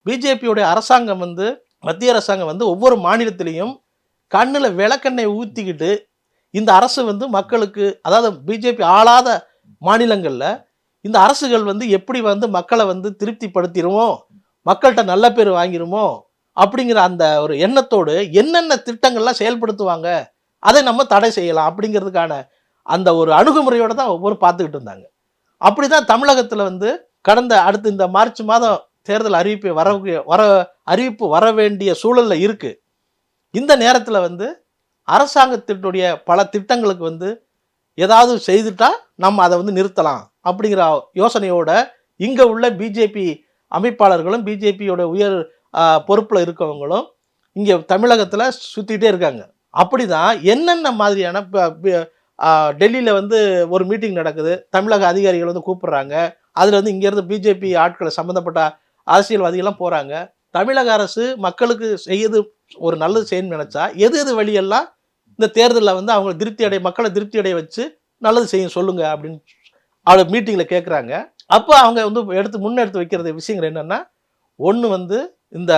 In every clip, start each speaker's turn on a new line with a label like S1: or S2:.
S1: பிஜேபியோடைய அரசாங்கம் வந்து மத்திய அரசாங்கம் வந்து ஒவ்வொரு மாநிலத்திலையும் கண்ணில் விளக்கெண்ணெய் ஊற்றிக்கிட்டு இந்த அரசு வந்து மக்களுக்கு, அதாவது பிஜேபி ஆளாத மாநிலங்களில் இந்த அரசுகள் வந்து எப்படி வந்து மக்களை வந்து திருப்திப்படுத்திடுமோ, மக்கள்கிட்ட நல்ல பேர் வாங்கிருமோ அப்படிங்கிற அந்த ஒரு எண்ணத்தோடு என்னென்ன திட்டங்கள்லாம் செயல்படுத்துவாங்க அதை நம்ம தடை செய்யலாம் அப்படிங்கிறதுக்கான அந்த ஒரு அணுகுமுறையோடு தான் ஒவ்வொரு பார்த்துக்கிட்டு இருந்தாங்க. அப்படி தான் தமிழகத்தில் வந்து கடந்த அடுத்து இந்த மார்ச் மாதம் தேர்தல் அறிவிப்பு வர வேண்டிய சூழலில் இருக்குது. இந்த நேரத்தில் வந்து அரசாங்கத்தினுடைய பல திட்டங்களுக்கு வந்து ஏதாவது செய்துட்டா நம்ம அதை வந்து நிறுத்தலாம் அப்படிங்கிற யோசனையோட இங்கே உள்ள பிஜேபி அமைப்பாளர்களும் பிஜேபியோட உயர் பொறுப்பில் இருக்கவங்களும் இங்கே தமிழகத்தில் சுற்றிக்கிட்டே இருக்காங்க. அப்படி தான் என்னென்ன மாதிரியான டெல்லியில் வந்து ஒரு மீட்டிங் நடக்குது, தமிழக அதிகாரிகள் வந்து கூப்பிடுறாங்க. அதில் வந்து இங்கேருந்து பிஜேபி ஆட்களை சம்மந்தப்பட்ட அரசியல்வாதிகள்லாம் போகிறாங்க. தமிழக அரசு மக்களுக்கு செய்யுது ஒரு நல்லது செய்யணும்னு நினச்சா எது வழியெல்லாம் இந்த தேர்தலில் வந்து அவங்க மக்களை திருப்தி அடைய வச்சு நல்லது செய்யும் சொல்லுங்க அப்படின்னு அவளை மீட்டிங்கில் கேட்குறாங்க. அப்போ அவங்க வந்து முன்னெடுத்து வைக்கிறது விஷயங்கள் என்னென்னா, ஒன்று வந்து இந்த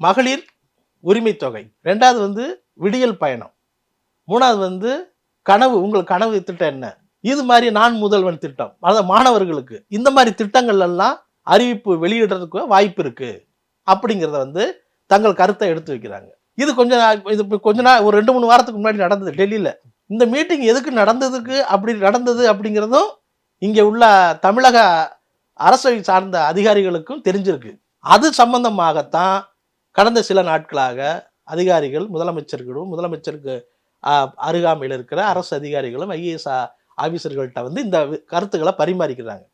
S1: மகளிர் உரிமை தொகை, ரெண்டாவது வந்து விடியல் பயணம், மூணாவது வந்து உங்கள் கனவு திட்டம் என்ன, இது மாதிரி நான் முதல்வன் திட்டம், அதாவது மாணவர்களுக்கு இந்த மாதிரி திட்டங்கள் எல்லாம் அறிவிப்பு வெளியிடுறதுக்கு வாய்ப்பு இருக்கு அப்படிங்கிறத வந்து தங்கள் கருத்தை எடுத்து வைக்கிறாங்க. இது கொஞ்ச நாள் ஒரு 2-3 வாரத்துக்கு முன்னாடி நடந்தது டெல்லியில். இந்த மீட்டிங் எதுக்கு நடந்தது அப்படிங்கிறதும் இங்கே உள்ள தமிழக அரசை சார்ந்த அதிகாரிகளுக்கும் தெரிஞ்சிருக்கு. அது சம்பந்தமாகத்தான் கடந்த சில நாட்களாக அதிகாரிகள் முதலமைச்சருக்கு அருகாமையில் இருக்கிற அரசு அதிகாரிகளும் ஐஏஎஸ் ஆபீசர்கள்ட்ட வந்து இந்த கருத்துக்களை பரிமாறிக்கிறாங்க.